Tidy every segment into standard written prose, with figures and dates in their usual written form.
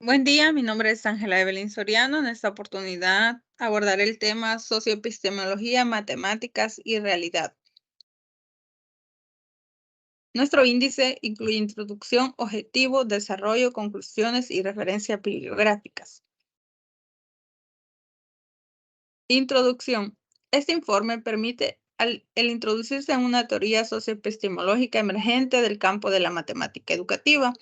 Buen día, mi nombre es Ángela Evelyn Soriano. En esta oportunidad abordaré el tema socioepistemología, matemáticas y realidad. Nuestro índice incluye introducción, objetivo, desarrollo, conclusiones y referencias bibliográficas. Introducción. Este informe permite el introducirse en una teoría socioepistemológica emergente del campo de la matemática educativa,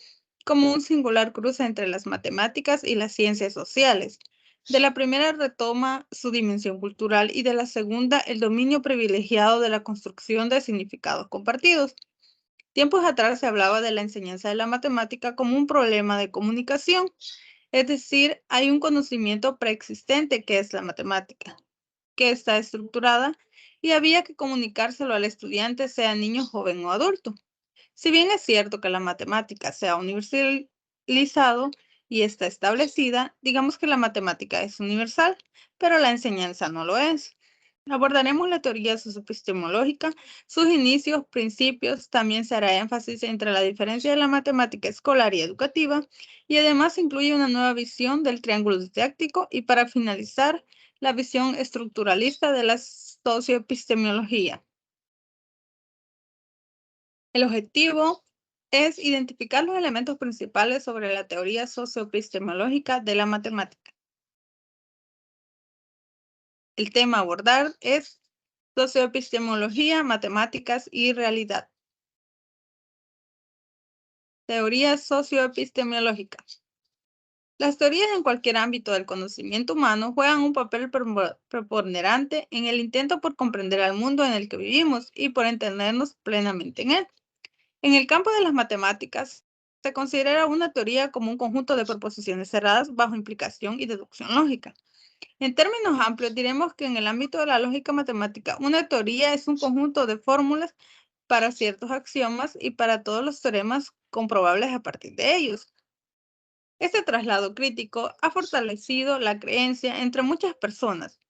como un singular cruce entre las matemáticas y las ciencias sociales. De la primera retoma su dimensión cultural y de la segunda el dominio privilegiado de la construcción de significados compartidos. Tiempos atrás se hablaba de la enseñanza de la matemática como un problema de comunicación, es decir, hay un conocimiento preexistente que es la matemática, que está estructurada y había que comunicárselo al estudiante, sea niño, joven o adulto. Si bien es cierto que la matemática se ha universalizado y está establecida, digamos que la matemática es universal, pero la enseñanza no lo es. Abordaremos la teoría socioepistemológica, sus inicios, principios, también se hará énfasis entre la diferencia de la matemática escolar y educativa, y además incluye una nueva visión del triángulo didáctico y para finalizar, la visión estructuralista de la socioepistemología. El objetivo es identificar los elementos principales sobre la teoría socioepistemológica de la matemática. El tema a abordar es socioepistemología, matemáticas y realidad. Teoría socioepistemológica. Las teorías en cualquier ámbito del conocimiento humano juegan un papel preponderante en el intento por comprender al mundo en el que vivimos y por entendernos plenamente en él. En el campo de las matemáticas, se considera una teoría como un conjunto de proposiciones cerradas bajo implicación y deducción lógica. En términos amplios, diremos que en el ámbito de la lógica matemática, una teoría es un conjunto de fórmulas para ciertos axiomas y para todos los teoremas comprobables a partir de ellos. Este traslado crítico ha fortalecido la creencia entre muchas personas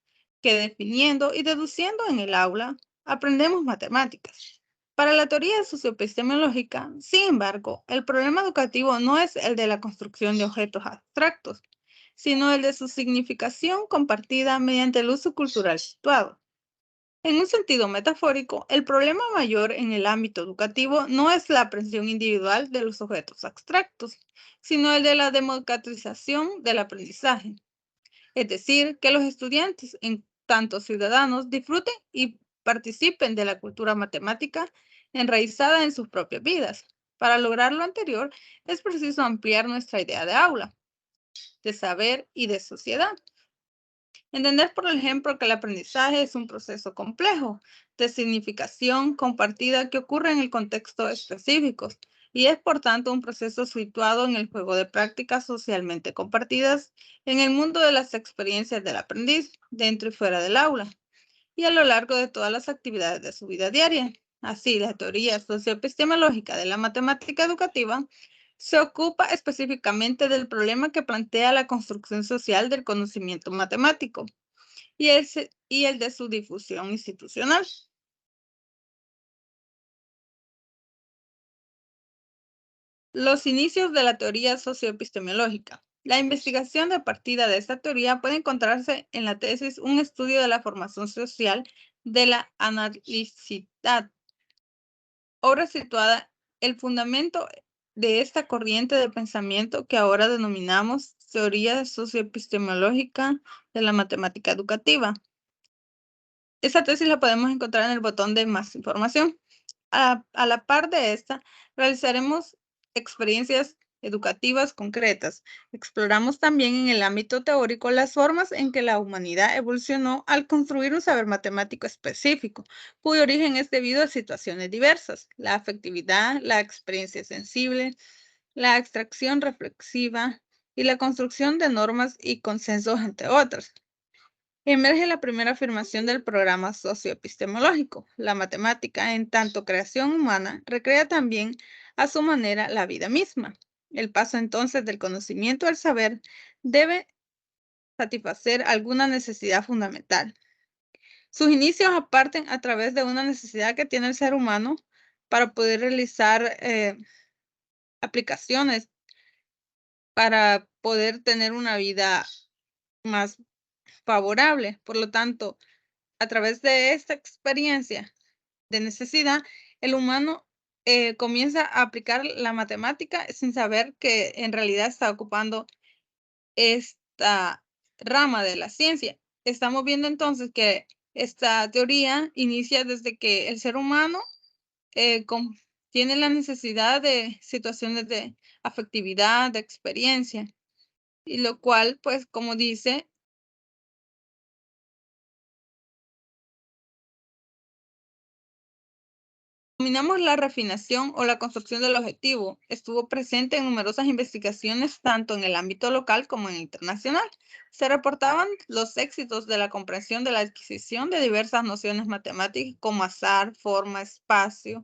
que definiendo y deduciendo en el aula aprendemos matemáticas. Para la teoría socioepistemológica, sin embargo, el problema educativo no es el de la construcción de objetos abstractos, sino el de su significación compartida mediante el uso cultural situado. En un sentido metafórico, el problema mayor en el ámbito educativo no es la aprehensión individual de los objetos abstractos, sino el de la democratización del aprendizaje. Es decir, que los estudiantes, en tanto ciudadanos, disfruten y participen de la cultura matemática enraizada en sus propias vidas. Para lograr lo anterior, es preciso ampliar nuestra idea de aula, de saber y de sociedad. Entender, por ejemplo, que el aprendizaje es un proceso complejo de significación compartida que ocurre en el contexto específico y es, por tanto, un proceso situado en el juego de prácticas socialmente compartidas en el mundo de las experiencias del aprendiz, dentro y fuera del aula, y a lo largo de todas las actividades de su vida diaria. Así, la teoría socioepistemológica de la matemática educativa se ocupa específicamente del problema que plantea la construcción social del conocimiento matemático y el de su difusión institucional. Los inicios de la teoría socioepistemológica. La investigación de partida de esta teoría puede encontrarse en la tesis Un estudio de la formación social de la analicidad, obra situada el fundamento de esta corriente de pensamiento que ahora denominamos teoría socioepistemológica de la matemática educativa. Esta tesis la podemos encontrar en el botón de más información. A la par de esta, realizaremos experiencias educativas concretas. Exploramos también en el ámbito teórico las formas en que la humanidad evolucionó al construir un saber matemático específico, cuyo origen es debido a situaciones diversas, la afectividad, la experiencia sensible, la abstracción reflexiva y la construcción de normas y consensos, entre otras. Emerge la primera afirmación del programa socioepistemológico. La matemática, en tanto creación humana, recrea también a su manera la vida misma. El paso entonces del conocimiento al saber debe satisfacer alguna necesidad fundamental. Sus inicios parten a través de una necesidad que tiene el ser humano para poder realizar aplicaciones, para poder tener una vida más favorable. Por lo tanto, a través de esta experiencia de necesidad, el humano comienza a aplicar la matemática sin saber que en realidad está ocupando esta rama de la ciencia. Estamos viendo entonces que esta teoría inicia desde que el ser humano tiene la necesidad de situaciones de afectividad, de experiencia, y lo cual, pues, como dice, dominamos la refinación o la construcción del objetivo. Estuvo presente en numerosas investigaciones, tanto en el ámbito local como en el internacional. Se reportaban los éxitos de la comprensión de la adquisición de diversas nociones matemáticas como azar, forma, espacio,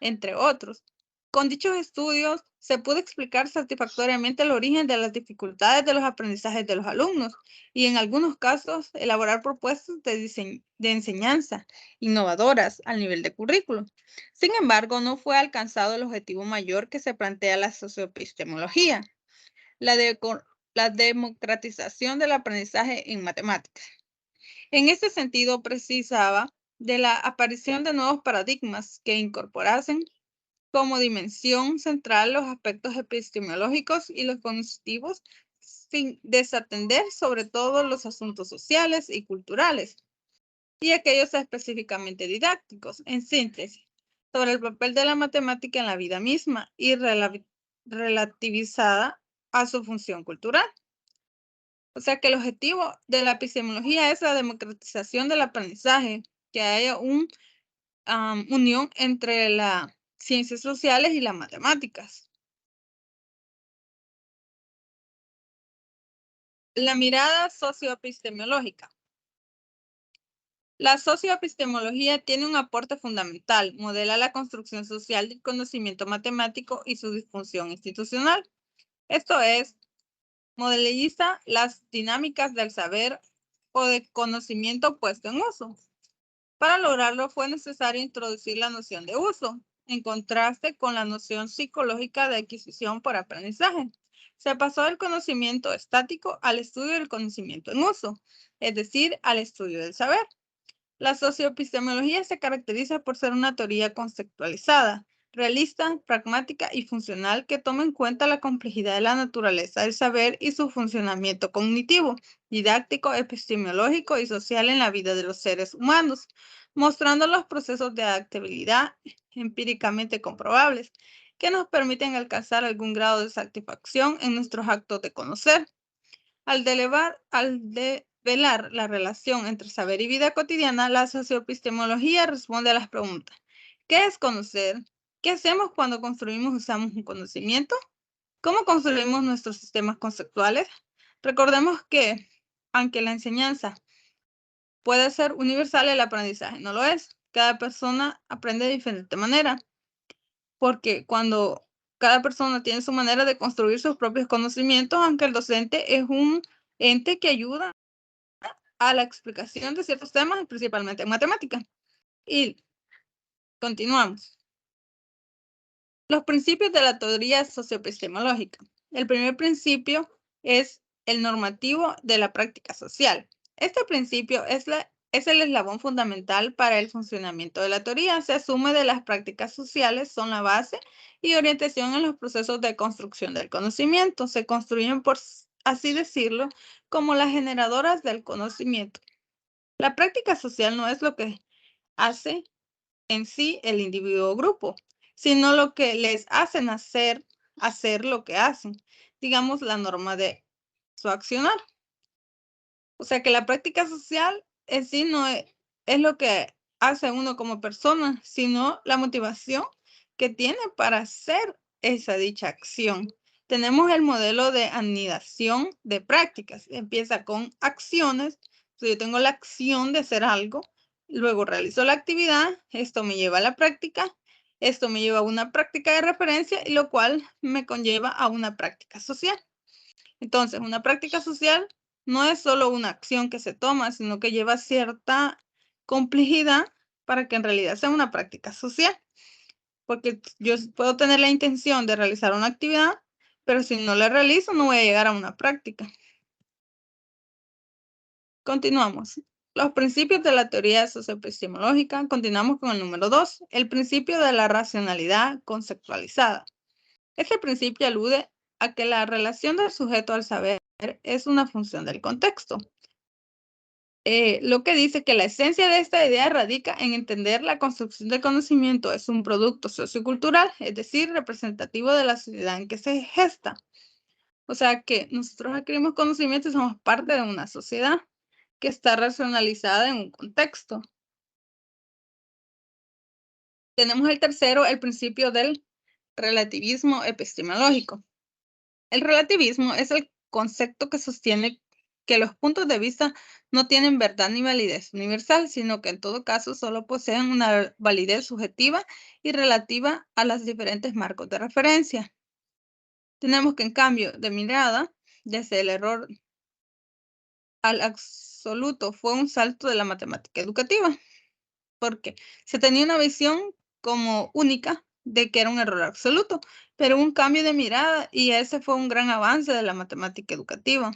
entre otros. Con dichos estudios se pudo explicar satisfactoriamente el origen de las dificultades de los aprendizajes de los alumnos y en algunos casos elaborar propuestas de enseñanza innovadoras al nivel de currículo. Sin embargo, no fue alcanzado el objetivo mayor que se plantea la socioepistemología, la, de, la democratización del aprendizaje en matemáticas. En este sentido, precisaba de la aparición de nuevos paradigmas que incorporasen como dimensión central los aspectos epistemológicos y los cognitivos, sin desatender sobre todo los asuntos sociales y culturales, y aquellos específicamente didácticos. En síntesis, sobre el papel de la matemática en la vida misma y relativizada a su función cultural. O sea que el objetivo de la epistemología es la democratización del aprendizaje, que haya una unión entre las ciencias sociales y las matemáticas. La mirada socioepistemológica. La socioepistemología tiene un aporte fundamental, modela la construcción social del conocimiento matemático y su disfunción institucional. Esto es, modeliza las dinámicas del saber o de conocimiento puesto en uso. Para lograrlo fue necesario introducir la noción de uso, en contraste con la noción psicológica de adquisición por aprendizaje. Se pasó del conocimiento estático al estudio del conocimiento en uso, es decir, al estudio del saber. La socioepistemología se caracteriza por ser una teoría conceptualizada, realista, pragmática y funcional que toma en cuenta la complejidad de la naturaleza del saber y su funcionamiento cognitivo, didáctico, epistemológico y social en la vida de los seres humanos, mostrando los procesos de adaptabilidad empíricamente comprobables que nos permiten alcanzar algún grado de satisfacción en nuestros actos de conocer. Al develar la relación entre saber y vida cotidiana, la socioepistemología responde a las preguntas: ¿qué es conocer? ¿Qué hacemos cuando construimos y usamos un conocimiento? ¿Cómo construimos nuestros sistemas conceptuales? Recordemos que, aunque la enseñanza puede ser universal, el aprendizaje no lo es. Cada persona aprende de diferente manera, porque cuando cada persona tiene su manera de construir sus propios conocimientos, aunque el docente es un ente que ayuda a la explicación de ciertos temas, principalmente en matemática. Y continuamos. Los principios de la teoría socioepistemológica. El primer principio es el normativo de la práctica social. Este principio es el eslabón fundamental para el funcionamiento de la teoría. Se asume que las prácticas sociales son la base y orientación en los procesos de construcción del conocimiento. Se construyen, por así decirlo, como las generadoras del conocimiento. La práctica social no es lo que hace en sí el individuo o grupo, sino lo que les hacen hacer lo que hacen, digamos, la norma de su accionar. O sea que la práctica social en sí no es lo que hace uno como persona, sino la motivación que tiene para hacer esa dicha acción. Tenemos el modelo de anidación de prácticas. Empieza con acciones. Yo tengo la acción de hacer algo, luego realizo la actividad, esto me lleva a la práctica, esto me lleva a una práctica de referencia y lo cual me conlleva a una práctica social. Entonces, una práctica social no es solo una acción que se toma, sino que lleva cierta complejidad para que en realidad sea una práctica social. Porque yo puedo tener la intención de realizar una actividad, pero si no la realizo no voy a llegar a una práctica. Continuamos. Los principios de la teoría socioepistemológica. Continuamos con el número 2, el principio de la racionalidad conceptualizada. Este principio alude a que la relación del sujeto al saber es una función del contexto. Lo que dice que la esencia de esta idea radica en entender la construcción del conocimiento es un producto sociocultural, es decir, representativo de la sociedad en que se gesta. O sea que nosotros adquirimos conocimiento y somos parte de una sociedad que está racionalizada en un contexto. Tenemos el tercero, el principio del relativismo epistemológico. El relativismo es el concepto que sostiene que los puntos de vista no tienen verdad ni validez universal, sino que en todo caso solo poseen una validez subjetiva y relativa a los diferentes marcos de referencia. Tenemos que en cambio de mirada, desde el error al absoluto, fue un salto de la matemática educativa, porque se tenía una visión como única de que era un error absoluto, pero un cambio de mirada y ese fue un gran avance de la matemática educativa.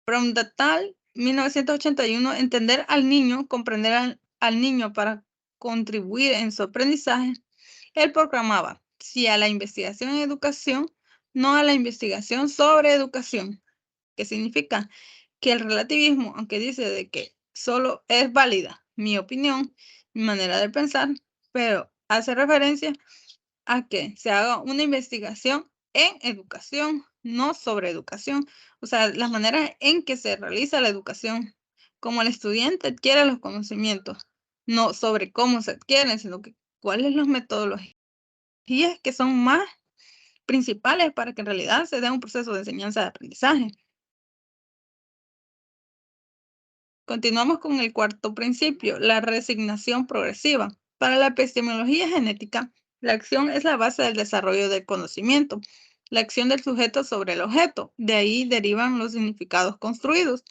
Bromdahl, 1981, entender al niño, comprender al niño para contribuir en su aprendizaje. Él proclamaba, sí a la investigación en educación, no a la investigación sobre educación, que significa que el relativismo, aunque dice de que solo es válida mi opinión, mi manera de pensar, pero hace referencia a que se haga una investigación en educación, no sobre educación. O sea, las maneras en que se realiza la educación, como el estudiante adquiere los conocimientos, no sobre cómo se adquieren, sino que cuáles las metodologías que son más principales para que en realidad se dé un proceso de enseñanza de aprendizaje. Continuamos con el cuarto principio, la resignación progresiva. Para la epistemología genética, la acción es la base del desarrollo del conocimiento, la acción del sujeto sobre el objeto. De ahí derivan los significados construidos,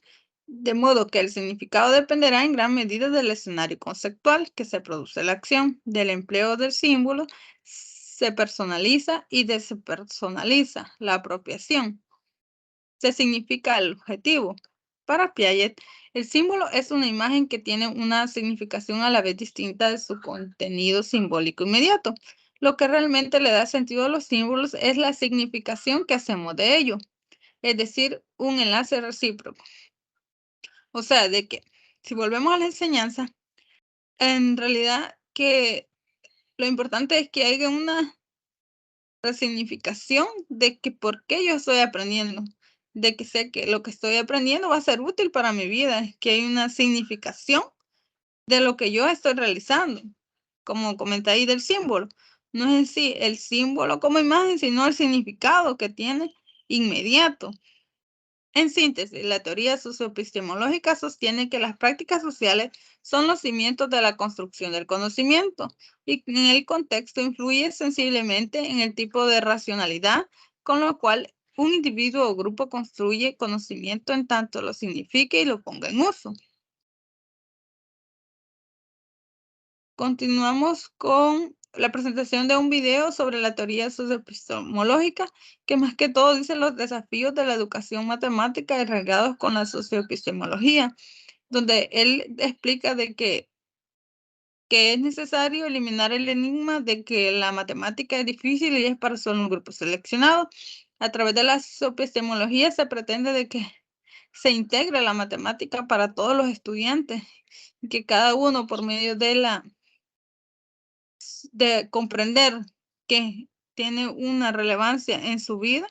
de modo que el significado dependerá en gran medida del escenario conceptual que se produce la acción, del empleo del símbolo, se personaliza y despersonaliza la apropiación. Se significa el objetivo. Para Piaget, el símbolo es una imagen que tiene una significación a la vez distinta de su contenido simbólico inmediato. Lo que realmente le da sentido a los símbolos es la significación que hacemos de ello, es decir, un enlace recíproco. O sea, de que si volvemos a la enseñanza, en realidad que lo importante es que haya una resignificación de que por qué yo estoy aprendiendo, de que sé que lo que estoy aprendiendo va a ser útil para mi vida, que hay una significación de lo que yo estoy realizando, como comenté ahí del símbolo. No es en sí el símbolo como imagen, sino el significado que tiene inmediato. En síntesis, la teoría socioepistemológica sostiene que las prácticas sociales son los cimientos de la construcción del conocimiento y en el contexto influye sensiblemente en el tipo de racionalidad con lo cual un individuo o grupo construye conocimiento en tanto lo signifique y lo ponga en uso. Continuamos con la presentación de un video sobre la teoría socioepistemológica, que más que todo dice los desafíos de la educación matemática arraigados con la socioepistemología, donde él explica de que es necesario eliminar el enigma de que la matemática es difícil y es para solo un grupo seleccionado. A través de la socioepistemología se pretende de que se integre la matemática para todos los estudiantes, que cada uno por medio de comprender que tiene una relevancia en su vida,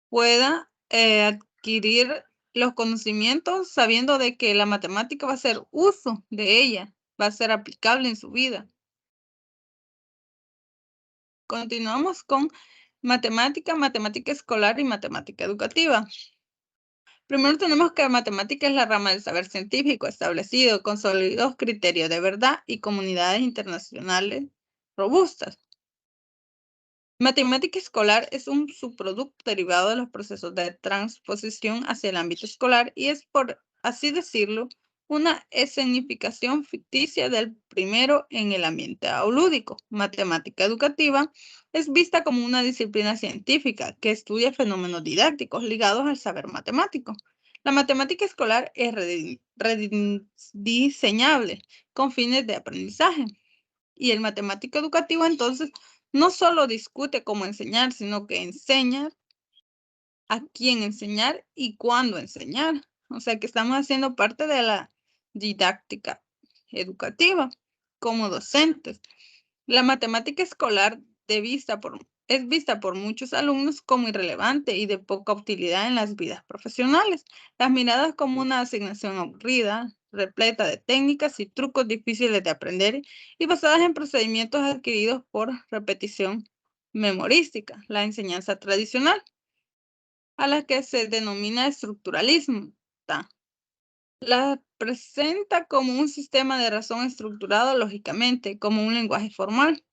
pueda adquirir los conocimientos sabiendo de que la matemática va a ser uso de ella, va a ser aplicable en su vida. Continuamos con matemática, matemática escolar y matemática educativa. Primero tenemos que matemática es la rama del saber científico establecido con sólidos criterios de verdad y comunidades internacionales robustas. Matemática escolar es un subproducto derivado de los procesos de transposición hacia el ámbito escolar y es, por así decirlo, una escenificación ficticia del primero en el ambiente aulúdico. Matemática educativa es vista como una disciplina científica que estudia fenómenos didácticos ligados al saber matemático. La matemática escolar es rediseñable con fines de aprendizaje. Y el matemático educativo entonces no solo discute cómo enseñar, sino que enseña a quién enseñar y cuándo enseñar. O sea que estamos haciendo parte de la didáctica educativa como docentes. La matemática escolar es vista por muchos alumnos como irrelevante y de poca utilidad en las vidas profesionales. Las miradas como una asignación aburrida, repleta de técnicas y trucos difíciles de aprender y basadas en procedimientos adquiridos por repetición memorística, la enseñanza tradicional, a la que se denomina estructuralismo. La presenta como un sistema de razón estructurado lógicamente, como un lenguaje formal.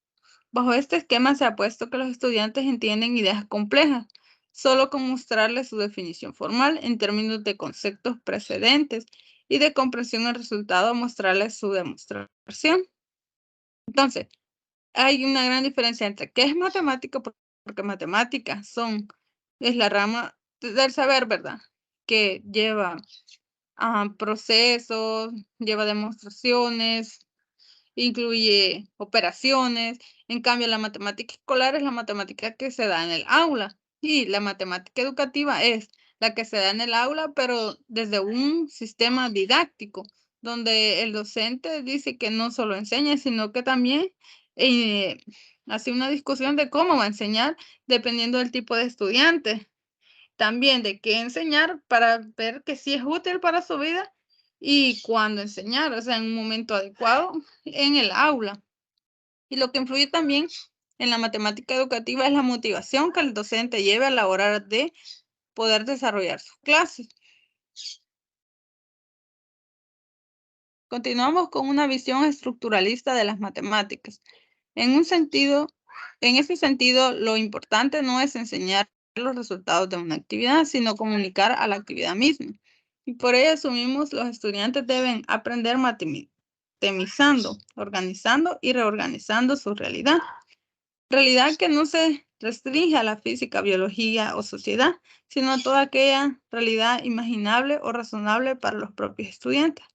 Bajo este esquema se ha puesto que los estudiantes entienden ideas complejas, solo con mostrarles su definición formal en términos de conceptos precedentes y de comprensión al resultado, mostrarles su demostración. Entonces, hay una gran diferencia entre qué es matemática, porque matemáticas es la rama del saber, ¿verdad? Que lleva procesos, lleva demostraciones, incluye operaciones. En cambio, la matemática escolar es la matemática que se da en el aula y la matemática educativa es la que se da en el aula, pero desde un sistema didáctico, donde el docente dice que no solo enseña, sino que también eh, hace una discusión de cómo va a enseñar dependiendo del tipo de estudiante. También de qué enseñar para ver que sí es útil para su vida y cuándo enseñar, o sea, en un momento adecuado en el aula. Y lo que influye también en la matemática educativa es la motivación que el docente lleve a la hora de poder desarrollar sus clases. Continuamos con una visión estructuralista de las matemáticas. En ese sentido, lo importante no es enseñar los resultados de una actividad, sino comunicar a la actividad misma. Y por ello asumimos los estudiantes deben aprender matematizando, organizando y reorganizando su realidad. Realidad que no se restringe a la física, biología o sociedad, sino a toda aquella realidad imaginable o razonable para los propios estudiantes.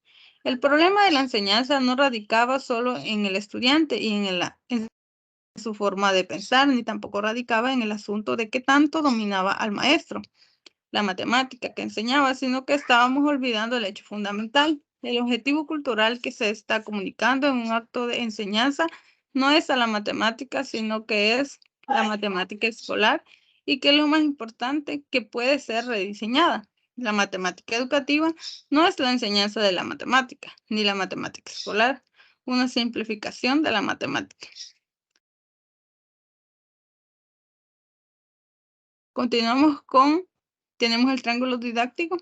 El problema de la enseñanza no radicaba solo en el estudiante y en su forma de pensar, ni tampoco radicaba en el asunto de qué tanto dominaba al maestro la matemática que enseñaba, sino que estábamos olvidando el hecho fundamental. El objetivo cultural que se está comunicando en un acto de enseñanza no es a la matemática, sino que es la matemática escolar y que es lo más importante que puede ser rediseñada. La matemática educativa no es la enseñanza de la matemática, ni la matemática escolar, una simplificación de la matemática. Continuamos tenemos el triángulo didáctico,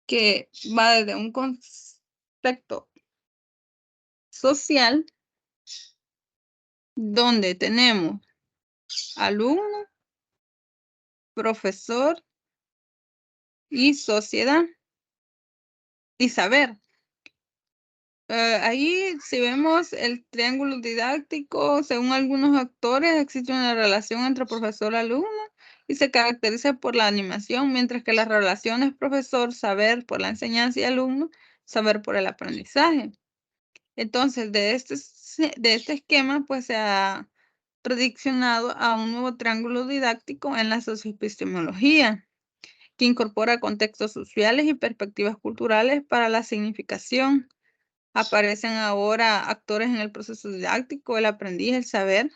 que va desde un concepto social, donde tenemos alumno, profesor y sociedad y saber. Ahí, si vemos el triángulo didáctico, según algunos autores, existe una relación entre profesor-alumno y se caracteriza por la animación, mientras que las relaciones profesor-saber por la enseñanza y alumno, saber por el aprendizaje. Entonces, de este esquema, pues se ha prediccionado a un nuevo triángulo didáctico en la socioepistemología, que incorpora contextos sociales y perspectivas culturales para la significación. Aparecen ahora actores en el proceso didáctico, el aprendiz, el saber,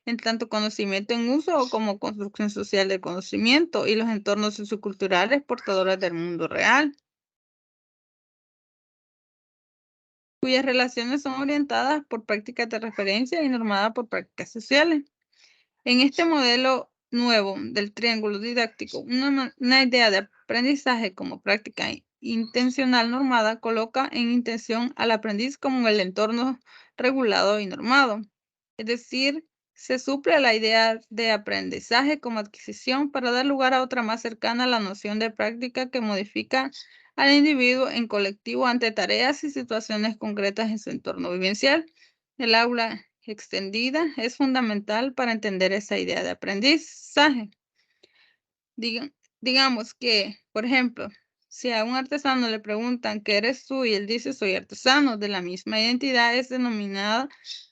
en tanto conocimiento en uso o como construcción social del conocimiento y los entornos socioculturales portadores del mundo real, cuyas relaciones son orientadas por prácticas de referencia y normadas por prácticas sociales. En este modelo nuevo del triángulo didáctico, una idea de aprendizaje como práctica intencional normada coloca en intención al aprendiz como el entorno regulado y normado. Es decir, Se suple la idea de aprendizaje como adquisición para dar lugar a otra más cercana a la noción de práctica que modifica al individuo en colectivo ante tareas y situaciones concretas en su entorno vivencial. El aula extendida es fundamental para entender esa idea de aprendizaje. Diga- digamos que, por ejemplo, si a un artesano le preguntan qué eres tú y él dice soy artesano, de la misma identidad es denominada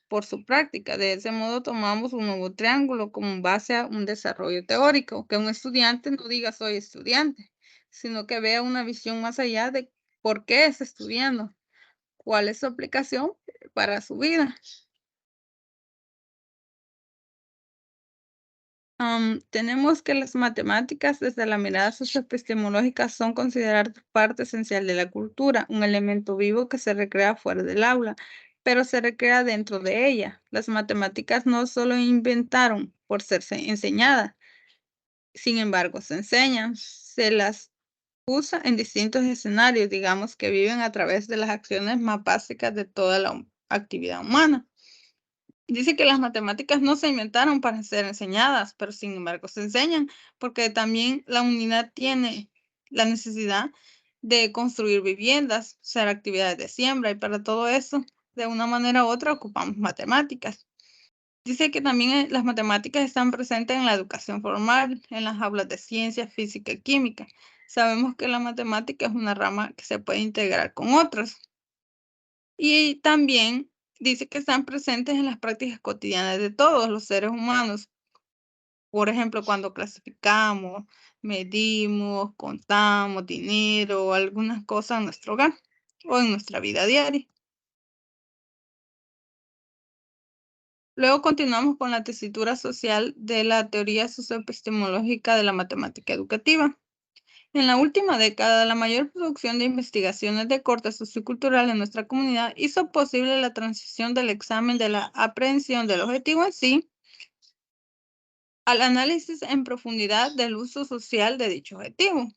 por su práctica. De ese modo tomamos un nuevo triángulo como base a un desarrollo teórico, que un estudiante no diga soy estudiante, sino que vea una visión más allá de por qué está estudiando, cuál es su aplicación para su vida. Tenemos que las matemáticas desde la mirada socioepistemológica son consideradas parte esencial de la cultura, un elemento vivo que se recrea fuera del aula, pero se recrea dentro de ella. Las matemáticas no solo inventaron por ser enseñadas, sin embargo, se enseñan, se las usa en distintos escenarios, digamos que viven a través de las acciones más básicas de toda la actividad humana. Dice que las matemáticas no se inventaron para ser enseñadas, pero sin embargo se enseñan, porque también la unidad tiene la necesidad de construir viviendas, hacer actividades de siembra, y para todo eso, de una manera u otra, ocupamos matemáticas. Dice que también las matemáticas están presentes en la educación formal, en las aulas de ciencia, física y química. Sabemos que la matemática es una rama que se puede integrar con otras. Y también dice que están presentes en las prácticas cotidianas de todos los seres humanos. Por ejemplo, cuando clasificamos, medimos, contamos dinero o algunas cosas en nuestro hogar o en nuestra vida diaria. Luego continuamos con la tesitura social de la teoría socioepistemológica de la matemática educativa. En la última década, la mayor producción de investigaciones de corte sociocultural en nuestra comunidad hizo posible la transición del examen de la aprehensión del objetivo en sí al análisis en profundidad del uso social de dicho objetivo.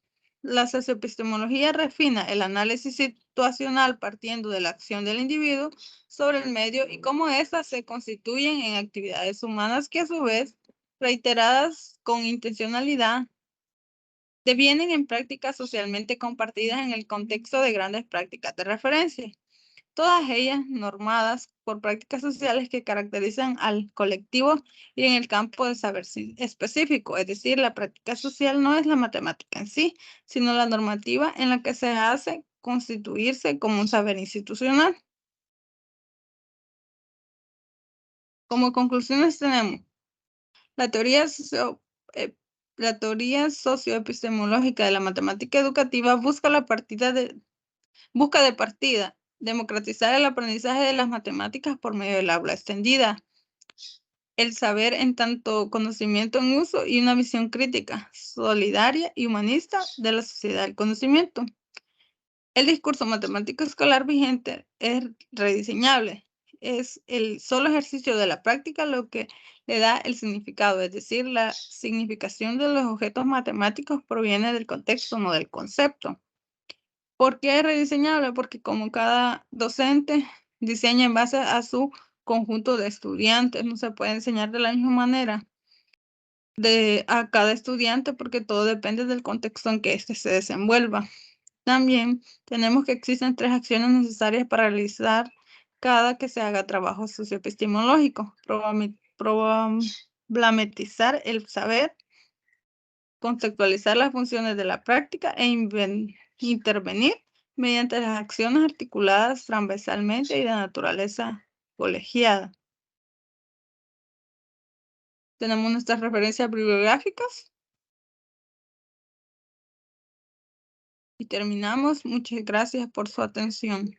La socioepistemología refina el análisis situacional partiendo de la acción del individuo sobre el medio y cómo éstas se constituyen en actividades humanas que a su vez, reiteradas con intencionalidad, devienen en prácticas socialmente compartidas en el contexto de grandes prácticas de referencia, todas ellas normadas por prácticas sociales que caracterizan al colectivo y en el campo del saber específico, es decir, la práctica social no es la matemática en sí, sino la normativa en la que se hace constituirse como un saber institucional. Como conclusiones tenemos la teoría eh, la teoría socioepistemológica de la matemática educativa busca de partida democratizar el aprendizaje de las matemáticas por medio del aula extendida, el saber en tanto conocimiento en uso y una visión crítica, solidaria y humanista de la sociedad del conocimiento. El discurso matemático escolar vigente es rediseñable. Es el solo ejercicio de la práctica lo que le da el significado, es decir, la significación de los objetos matemáticos proviene del contexto, no del concepto. ¿Por qué es rediseñable? Porque como cada docente diseña en base a su conjunto de estudiantes, no se puede enseñar de la misma manera a cada estudiante porque todo depende del contexto en que éste se desenvuelva. También tenemos que existen 3 acciones necesarias para realizar cada que se haga trabajo socioepistemológico: problematizar el saber, conceptualizar las funciones de la práctica e intervenir mediante las acciones articuladas transversalmente y de naturaleza colegiada. Tenemos nuestras referencias bibliográficas y terminamos. Muchas gracias por su atención.